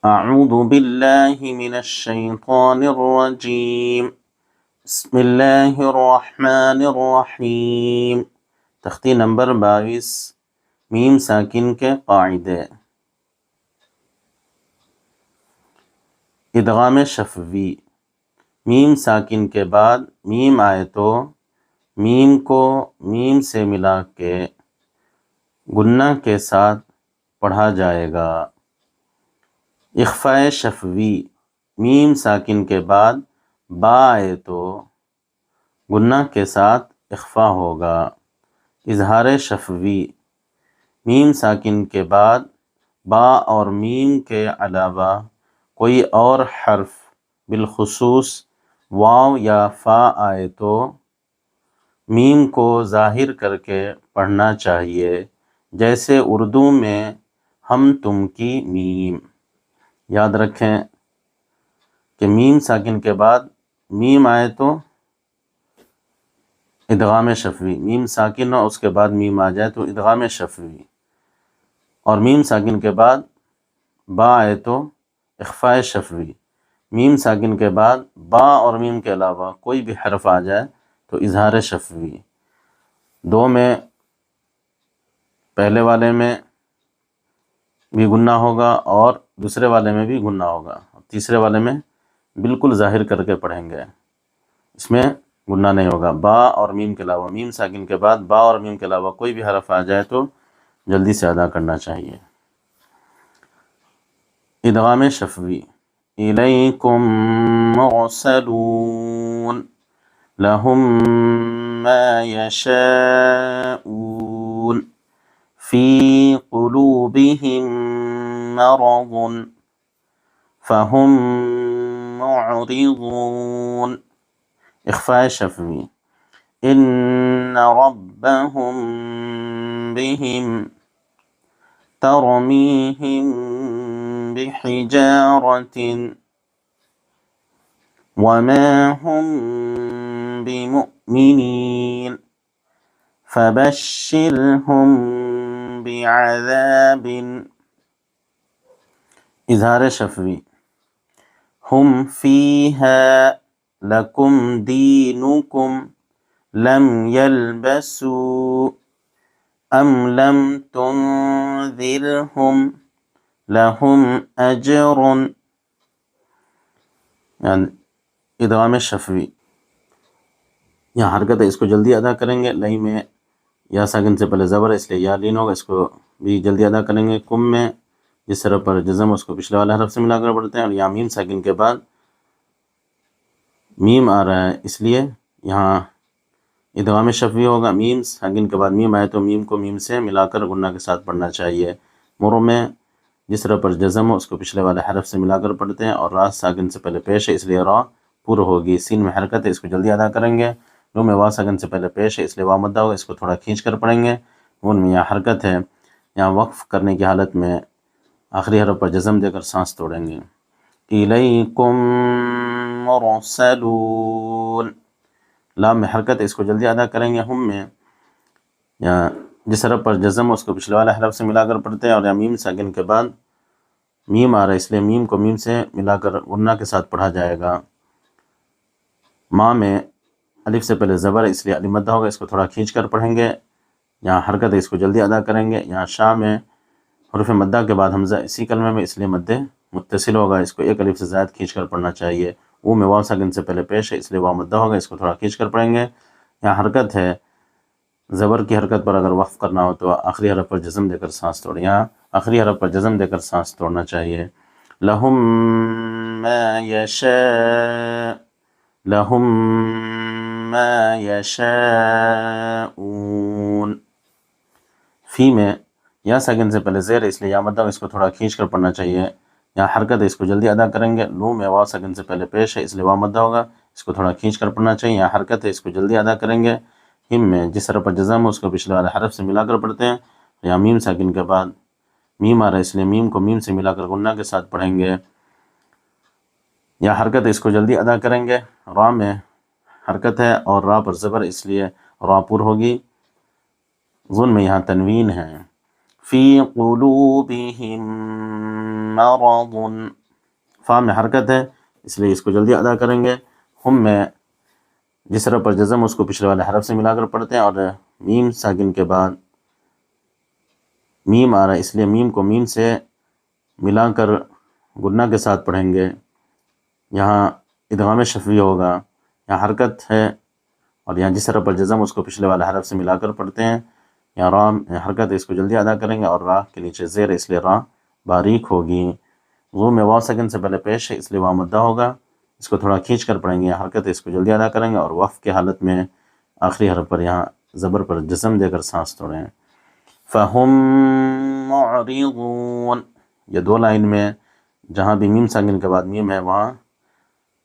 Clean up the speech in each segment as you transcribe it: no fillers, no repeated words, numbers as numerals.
اعوذ باللہ من الشیطان الرجیم بسم اللہ الرحمن الرحیم۔ تختی نمبر 22، میم ساکن کے قاعدے۔ ادغام شفوی، میم ساکن کے بعد میم آئے تو میم کو میم سے ملا کے غنہ کے ساتھ پڑھا جائے گا۔ اخفاء شفوی، میم ساکن کے بعد با آئے تو غنہ کے ساتھ اخفا ہوگا۔ اظہار شفوی، میم ساکن کے بعد با اور میم کے علاوہ کوئی اور حرف بالخصوص واو یا فا آئے تو میم کو ظاہر کر کے پڑھنا چاہیے، جیسے اردو میں ہم تم کی میم۔ یاد رکھیں کہ میم ساکن کے بعد میم آئے تو ادغام شفوی، میم ساکن ہو اس کے بعد میم آ جائے تو ادغام شفوی، اور میم ساکن کے بعد با آئے تو اخفاء شفوی۔ میم ساکن کے بعد با اور میم کے علاوہ کوئی بھی حرف آ جائے تو اظہار شفوی۔ دو میں پہلے والے میں بھی غنہ ہوگا اور دوسرے والے میں بھی غنہ ہوگا، تیسرے والے میں بالکل ظاہر کر کے پڑھیں گے، اس میں غنہ نہیں ہوگا۔ با اور میم کے علاوہ، میم ساکن کے بعد با اور میم کے علاوہ کوئی بھی حرف آ جائے تو جلدی سے ادا کرنا چاہیے۔ ادغام شفوی، الیکم مرسلون لہم ما یشاءون فی قلوبہم مرض فہم معرضون۔ اخفاء شفوی، ان ربہم بہم ترمیہم بحجارۃ وما ہم بمؤمنین فبشرہم بعذاب۔ اظہار شفوی، ہم فیہا لکم دینکم لم یلبسوا ام لم تنذرہم لہم اجر۔ یعنی ادغام شفوی، یہاں حرکت ہے، اس کو جلدی ادا کریں گے۔ لئی میں یا ساکن سے پہلے زبر ہے اس لیے یا لین ہوگا، اس کو بھی جلدی ادا کریں گے۔ کم میں جس طرح پر جزم اس کو پچھلے والے حرف سے ملا کر پڑھتے ہیں، اور یہاں میم ساکن کے بعد میم آ رہا ہے اس لیے یہاں ادغام شفوی ہوگا۔ میم ساکن کے بعد میم آئے تو میم کو میم سے ملا کر غنہ کے ساتھ پڑھنا چاہیے۔ مرو میں جس طرح پر جزم ہو اس کو پچھلے والے حرف سے ملا کر پڑھتے ہیں، اور را ساکن سے پہلے پیش ہے اس لیے را پر ہوگی۔ سین میں حرکت ہے، اس کو جلدی ادا کریں گے۔ نو میں وا ساکن سے پہلے پیش ہے اس لیے وا مدہ ہوگا، اس کو تھوڑا کھینچ کر پڑھیں گے۔ نون میں یہاں حرکت ہے، یہاں وقف کرنے کی حالت میں آخری حرف پر جزم دے کر سانس توڑیں گے۔ الیکم مرسلون، لام میں حرکت ہے، اس کو جلدی ادا کریں گے۔ ہم میں یہاں جس حرف پر جزم اس کو پچھلے والے حرف سے ملا کر پڑھتے ہیں، اور یہاں میم ساکن کے بعد میم آ رہا ہے اس لیے میم کو میم سے ملا کر غنہ کے ساتھ پڑھا جائے گا۔ ماں میں الف سے پہلے زبر ہے اس لیے الف مدہ ہوگا، اس کو تھوڑا کھینچ کر پڑھیں گے۔ یہاں حرکت ہے، اس کو جلدی ادا کریں گے۔ یہاں شاہ میں حروف مدہ کے بعد حمزہ اسی کلمے میں اس لیے مد متصل ہوگا، اس کو ایک الف سے زائد کھینچ کر پڑھنا چاہیے۔ او میں واو ساکن سے پہلے پیش ہے اس لیے واو مدہ ہوگا، اس کو تھوڑا کھینچ کر پڑھیں گے۔ یہاں حرکت ہے، زبر کی حرکت پر اگر وقف کرنا ہو تو آخری حرف پر جزم دے کر سانس توڑیں، یہاں آخری حرف پر جزم دے کر سانس توڑنا چاہیے۔ لہم ما یشاء لہم ما یشاءون۔ فی میں یا ساکن سے پہلے زیر ہے اس لیے یا مدہ اس کو تھوڑا کھینچ کر پڑھنا چاہیے۔ یہاں حرکت ہے، اس کو جلدی ادا کریں گے۔ نو میں واو ساکن سے پہلے پیش ہے اس لیے واو مدہ ہوگا، اس کو تھوڑا کھینچ کر پڑھنا چاہیے۔ یہاں حرکت ہے، اس کو جلدی ادا کریں گے۔ ہم میں جس حرف پر جزم ہو اس کو پچھلے والے حرف سے ملا کر پڑھتے ہیں، یہاں میم ساکن کے بعد میم آ رہا ہے اس لیے میم کو میم سے ملا کر غنہ کے ساتھ پڑھیں گے۔ یہاں حرکت ہے، اس کو جلدی ادا کریں گے۔ را میں حرکت ہے اور را پر زبر اس لیے را پر ہوگی۔ ظن میں یہاں تنوین ہے، فی قلوبہم مرض، فا میں حرکت ہے اس لیے اس کو جلدی ادا کریں گے. ہم میں جس طرح پر جزم اس کو پچھلے والے حرف سے ملا کر پڑھتے ہیں، اور میم ساکن کے بعد میم آ رہا ہے اس لیے میم کو میم سے ملا کر گنہ کے ساتھ پڑھیں گے. یہاں ادغام شفوی ہوگا، یہاں حرکت ہے، اور یہاں جس طرح پر جزم اس کو پچھلے والے حرف سے ملا کر پڑھتے ہیں. یہاں را حرکت ہے اس کو جلدی ادا کریں گے، اور را کے نیچے زیر ہے اس لیے را باریک ہوگی. غو میں واو سکن سے پہلے پیش ہے اس لیے واو مدہ ہوگا، اس کو تھوڑا کھینچ کر پڑھیں گے. یہاں حرکت ہے اس کو جلدی ادا کریں گے، اور وقف کے حالت میں آخری حرف پر یہاں زبر پر جزم دے کر سانس توڑیں. فَهُمْ مُعْرِضُونَ، یہ دو لائن میں جہاں بھی میم ساکن کے بعد میم ہے وہاں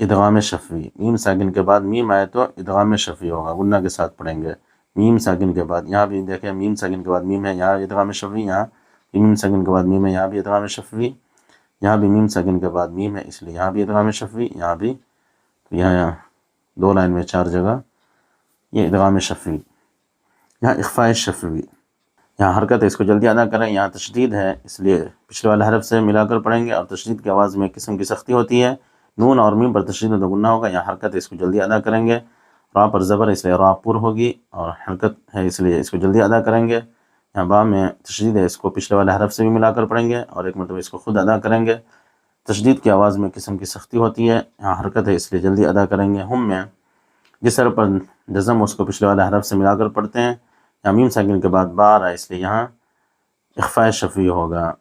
ادغام شفوی. میم ساکن کے بعد میم آئے تو ادغام شفوی ہوگا، غنہ کے ساتھ پڑھیں گے. میم ساکن کے بعد یہاں بھی دیکھیں میم ساکن کے بعد میم ہے، یہاں ادغام شفوی، یہاں میم ساکن کے بعد میم ہے، یہاں بھی ادغام شفوی. یہاں بھی میم ساکن کے بعد میم ہے اس لیے یہاں بھی ادغام شفوی، یہاں بھی. تو یہاں دو لائن میں 4 جگہ یہ ادغام شفوی. یہاں اخفاء شفوی، یہاں حرکت ہے اس کو جلدی ادا کریں. یہاں تشدید ہے اس لیے پچھلے والے حرف سے ملا کر پڑھیں گے، اور تشدید کی آواز میں قسم کی سختی ہوتی ہے. نون اور میم پر تشدید و گنہ ہوگا. یہاں حرکت ہے اس کو جلدی ادا کریں گے. را پر زبر اس لیے را پر ہوگی، اور حرکت ہے اس لیے اس کو جلدی ادا کریں گے. یہاں با میں تشدید ہے اس کو پچھلے والے حرف سے بھی ملا کر پڑھیں گے، اور ایک مرتبہ اس کو خود ادا کریں گے. تشدید کی آواز میں قسم کی سختی ہوتی ہے. یہاں حرکت ہے اس لیے جلدی ادا کریں گے. ہم میں جس طرح پر جزم اس کو پچھلے والے حرف سے ملا کر پڑھتے ہیں. یہاں میم ساکن کے بعد با آ رہا ہے اس لیے یہاں اخفاء شفوی ہوگا.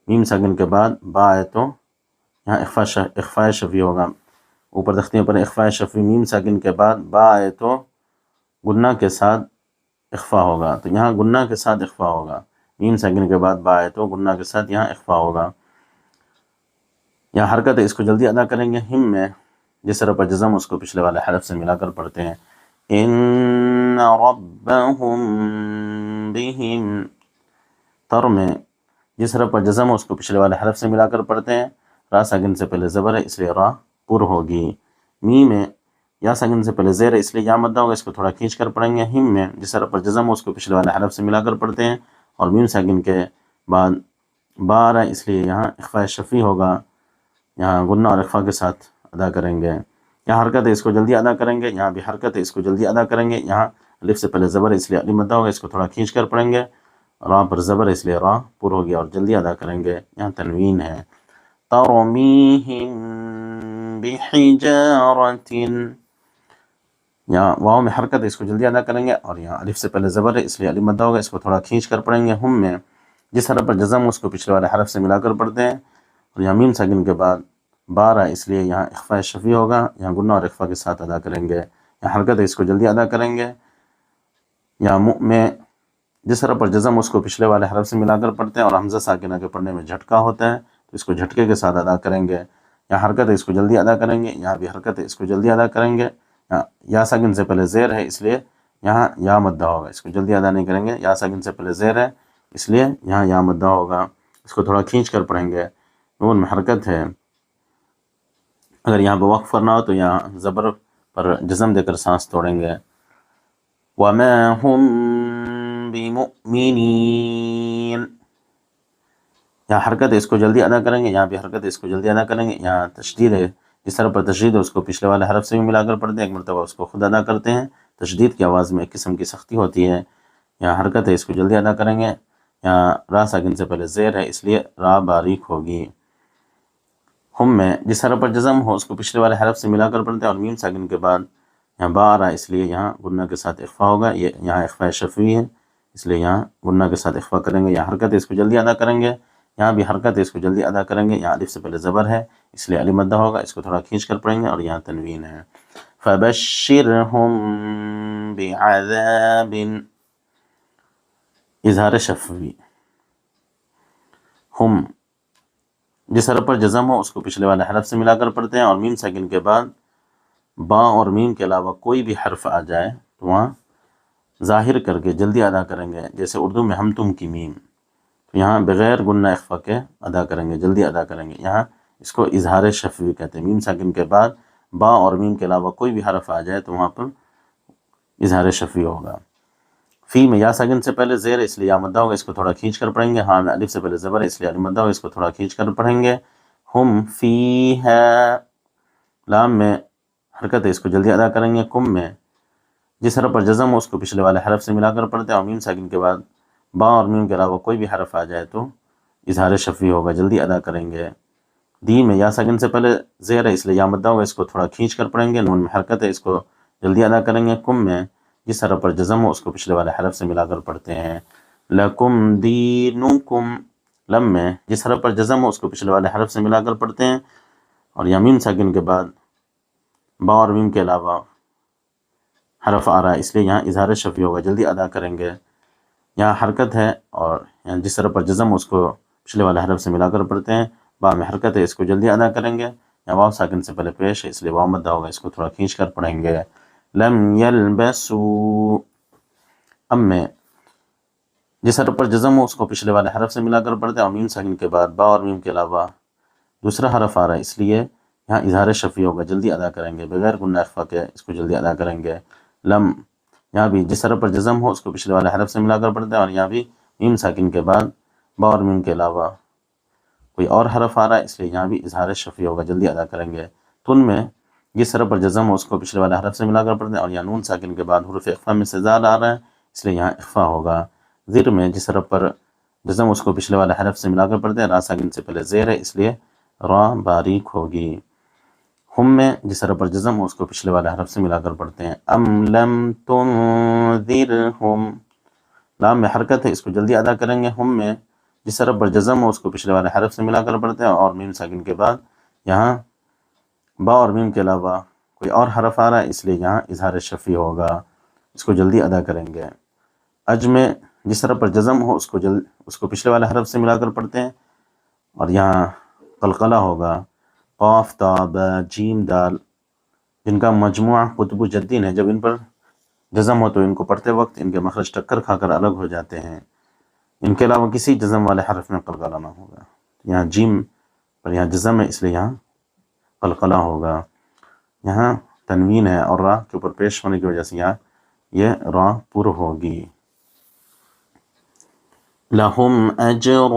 میم ساکن کے بعد با آئے تو یہاں اخفاء شفوی ہوگا. اوپر تختیوں پر اخفاء شفوی، میم ساکن کے بعد با آئے تو گنہ کے ساتھ اخفاء ہوگا. تو یہاں گنہ کے ساتھ اخفاء ہوگا. میم ساکن کے بعد با آئے تو گنہ کے ساتھ یہاں اخفاء ہوگا. یہاں حرکت ہے اس کو جلدی ادا کریں گے. ہم میں جس طرح پر جزم اس کو پچھلے والے حرف سے ملا کر پڑھتے ہیں. ان ربهم بهم، تر میں جس طرح پر جزم اس کو پچھلے والے حرف سے ملا کر پڑھتے ہیں. را ساکن سے پہلے زبر ہے اس لیے را پر ہوگی. میم میں یا ساکن سے پہلے زیر ہے اس لیے یا مدہ ہوگا، اس کو تھوڑا کھینچ کر پڑھیں گے. ہم میں جس طرح پر جزم اس کو پچھلے والے حرف سے ملا کر پڑھتے ہیں، اور میم ساکن کے بعد با آ رہا ہے اس لیے یہاں اخفاء شفوی ہوگا. یہاں غنہ اور اخفاء کے ساتھ ادا کریں گے. یہاں حرکت ہے اس کو جلدی ادا کریں گے. یہاں بھی حرکت ہے اس کو جلدی ادا کریں گے. یہاں الف سے پہلے زبر ہے اس لیے علی مدہ ہوگا، اس کو تھوڑا کھینچ کر پڑھیں گے. را پر زبر ہے اس لیے را پر ہوگی اور جلدی ادا کریں گے. یہاں تنوین ہے. ترمیہم بحجارۃ، یہاں واو میں حرکت ہے اس کو جلدی ادا کریں گے، اور یہاں الف سے پہلے زبر ہے اس لیے علی مدہ ہوگا، اس کو تھوڑا کھینچ کر پڑھیں گے. ہم میں جس طرح پر جزم اس کو پچھلے والے حرف سے ملا کر پڑھتے ہیں، اور یہاں میم ساکن کے بعد با رہا ہے اس لیے یہاں اخفاء شفوی ہوگا. یہاں گنہ اور اخفاء کے ساتھ ادا کریں گے. یہاں حرکت ہے اس کو جلدی ادا کریں گے. یہاں مؤ میں جس طرح پر جزم اس کو پچھلے والے حرف سے ملا کر پڑھتے ہیں، اور حمزہ ساکنہ کے پڑھنے میں جھٹکا ہوتا ہے تو اس کو جھٹکے کے ساتھ ادا کریں گے. یہاں حرکت ہے اس کو جلدی ادا کریں گے. یہاں بھی حرکت ہے اس کو جلدی ادا کریں گے. یا ساکن سے پہلے زیر ہے اس لیے یہاں یا مدہ ہوگا، اس کو جلدی ادا نہیں کریں گے. یا ساکن سے پہلے زیر ہے اس لیے یہاں یا مدہ ہوگا، اس کو تھوڑا کھینچ کر پڑھیں گے. نون میں حرکت ہے، اگر یہاں بوقف کرنا ہو تو یہاں زبر پر جزم دے کر سانس توڑیں گے. وَمَا هُمْ بِمُؤْمِنِينَ، یہاں حرکت ہے اس کو جلدی ادا کریں گے. یہاں بھی حرکت ہے اس کو جلدی ادا کریں گے. یہاں تشدید ہے، جس طرح پر تشدید ہے اس کو پچھلے والے حرف سے بھی ملا کر پڑھتے ہیں، ایک مرتبہ اس کو خود ادا کرتے ہیں. تشدید کی آواز میں ایک قسم کی سختی ہوتی ہے. یہاں حرکت ہے اس کو جلدی ادا کریں گے. یہاں را ساکن سے پہلے زیر ہے اس لیے را باریک ہوگی. ہم میں جس طرح پر جزم ہو اس کو پچھلے والے حرف سے ملا کر پڑھتے ہیں، اور میم ساکن کے بعد یہاں با آ رہا ہے اس لیے یہاں غنہ کے ساتھ اخفاء ہوگا. یہ یہاں اخفاء شفوی ہے اس لیے یہاں غنہ کے ساتھ اخفاء کریں گے. یہاں حرکت ہے اس کو جلدی ادا کریں گے. یہاں بھی حرکت ہے اس کو جلدی ادا کریں گے. یہاں الف سے پہلے زبر ہے اس لیے علی مدہ ہوگا، اس کو تھوڑا کھینچ کر پڑھیں گے. اور یہاں تنوین ہے. فَبَشِّرْهُم بِعَذَابٍ، اظہار شفوی. ہم جس حرف پر جزم ہو اس کو پچھلے والے حرف سے ملا کر پڑھتے ہیں، اور میم ساکن کے بعد با اور میم کے علاوہ کوئی بھی حرف آ جائے تو وہاں ظاہر کر کے جلدی ادا کریں گے. جیسے اردو میں ہم تم کی میم، تو یہاں بغیر غنہ اخفاء کے ادا کریں گے، جلدی ادا کریں گے. یہاں اس کو اظہار شفوی کہتے ہیں. میم ساکن کے بعد با اور میم کے علاوہ کوئی بھی حرف آ جائے تو وہاں پر اظہار شفوی ہوگا. فی میں یا ساکن سے پہلے زیر ہے اس لیے یا مدہ ہوگا، اس کو تھوڑا کھینچ کر پڑھیں گے. ہاں میں الف سے پہلے زبر ہے اس لیے الف مدہ ہوگا، اس کو تھوڑا کھینچ کر پڑھیں گے. ہم فی ہے. لام میں حرکت ہے، اس کو جلدی ادا کریں گے. کم میں جس حرف پر جزم ہو اس کو پچھلے والے حرف سے ملا کر پڑھتے ہیں، اور میم ساکن کے بعد با اور میم کے علاوہ کوئی بھی حرف آ جائے تو اظہار شفوی ہوگا، جلدی ادا کریں گے. دی میں یا ساکن سے پہلے زیر ہے اس لیے یا مدہ ہوگا، اس کو تھوڑا کھینچ کر پڑھیں گے. نون میں حرکت ہے، اس کو جلدی ادا کریں گے. کم میں جس حرف پر جزم ہو اس کو پچھلے والے حرف سے ملا کر پڑھتے ہیں. لکم دینکم. لم میں جس حرف پر جزم ہو اس کو پچھلے والے حرف سے ملا کر پڑھتے ہیں، اور یا میم ساکن کے بعد با اور میم کے علاوہ حرف آ رہا ہے اس لیے یہاں اظہار شفوی ہوگا، جلدی ادا کریں گے. یہاں حرکت ہے اور یہاں جس حرف پر جزم ہو اس کو پچھلے والے حرف سے ملا کر پڑھتے ہیں. با میں حرکت ہے، اس کو جلدی ادا کریں گے. یا واو ساکن سے پہلے پیش ہے اس لیے واو مدہ ہوگا، اس کو تھوڑا کھینچ کر پڑھیں گے. لم یلبسوا. ام میں جس حرف پر جزم ہو اس کو پچھلے والے حرف سے ملا کر پڑھتے ہیں، اور میم ساکن کے بعد با اور میم کے علاوہ دوسرا حرف آ رہا ہے اس لیے یہاں اظہار شفوی ہوگا، جلدی ادا کریں گے بغیر گنہ اخفا کے، اس کو جلدی ادا کریں گے. لم یہاں بھی جس حرف پر جزم ہو اس کو پچھلے والے حرف سے ملا کر پڑھتے ہیں، اور یہاں بھی میم ساکن کے بعد با اور میم کے علاوہ کوئی اور حرف آ رہا ہے اس لیے یہاں بھی اظہار شفوی ہوگا، جلدی ادا کریں گے. تن میں جس حرف پر جزم ہو اس کو پچھلے والے حرف سے ملا کر پڑھتے ہیں، اور یہاں نون ساکن کے بعد حروف اخفا میں سے زال آ رہا ہے اس لیے یہاں اخفا ہوگا. زر میں جس حرف پر جزم اس کو پچھلے والے حرف سے ملا کر پڑھتے ہیں، را ساکن سے پہلے زیر ہے اس لیے را باریک ہوگی. ہم میں جس حرف پر جزم ہو اس کو پچھلے والے حرف سے ملا کر پڑھتے ہیں. ام لم تنذرہم. لام میں حرکت ہے، اس کو جلدی ادا کریں گے. ہم میں جس حرف پر جزم ہو اس کو پچھلے والے حرف سے ملا کر پڑھتے ہیں، اور میم ساکن کے بعد یہاں با اور میم کے علاوہ کوئی اور حرف آ رہا ہے اس لیے یہاں اظہار شفوی ہوگا، اس کو جلدی ادا کریں گے. اج میں جس حرف پر جزم ہو اس کو پچھلے والے حرف سے ملا کر پڑھتے ہیں، اور یہاں قلقلہ ہوگا. قاف تا با جیم دال جن کا مجموعہ قطب جدین ہے، جب ان پر جزم ہو تو ان کو پڑھتے وقت ان کے مخرج ٹکر کھا کر الگ ہو جاتے ہیں، ان کے علاوہ کسی جزم والے حرف میں قلقلہ نہ ہوگا. یہاں جیم پر یہاں جزم ہے اس لیے یہاں قلقلہ ہوگا. یہاں تنوین ہے اور را کے اوپر پیش ہونے کی وجہ سے یہاں یہ را پر ہوگی. لہم اجر.